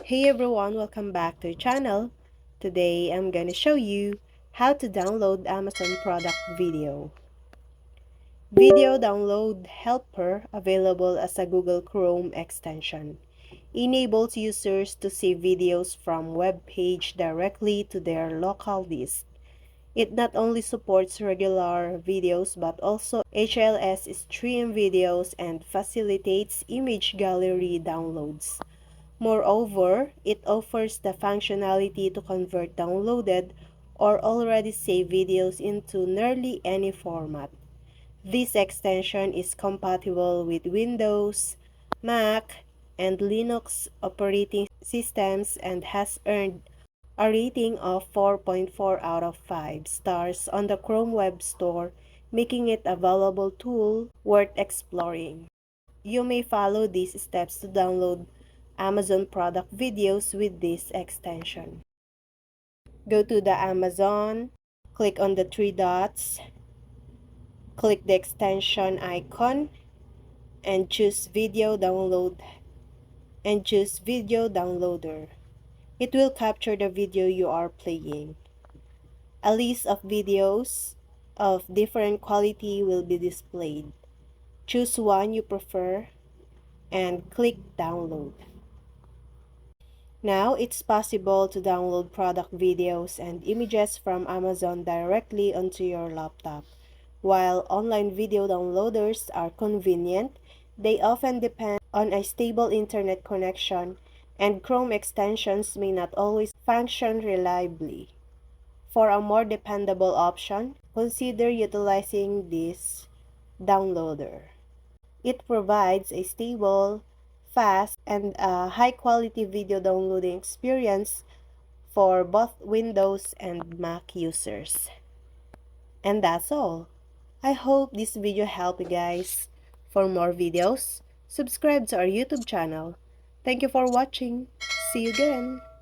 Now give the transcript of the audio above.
Hey everyone, welcome back to the channel. Today I'm gonna show you how to download Amazon product video. Video Download Helper, available as a Google Chrome extension, enables users to save videos from web page directly to their local disk. It not only supports regular videos but also HLS stream videos and facilitates image gallery downloads. Moreover, it offers the functionality to convert downloaded or already saved videos into nearly any format. This extension is compatible with Windows, Mac, and Linux operating systems and has earned a rating of 4.4 out of 5 stars on the Chrome Web Store, making it a valuable tool worth exploring. You may follow these steps to download Amazon product videos with this extension. Go to the Amazon, click on the three dots, click the extension icon, and choose Video Download and choose Video Downloader. It will capture the video you are playing. A list of videos of different quality will be displayed. Choose one you prefer and click Download. Now, it's possible to download product videos and images from Amazon directly onto your laptop. While online video downloaders are convenient, they often depend on a stable internet connection, and Chrome extensions may not always function reliably. For a more dependable option, consider utilizing this downloader. It provides a stable, fast, and high-quality video downloading experience for both Windows and Mac users. And that's all. I hope this video helped you guys. For more videos, subscribe to our YouTube channel. Thank you for watching. See you again.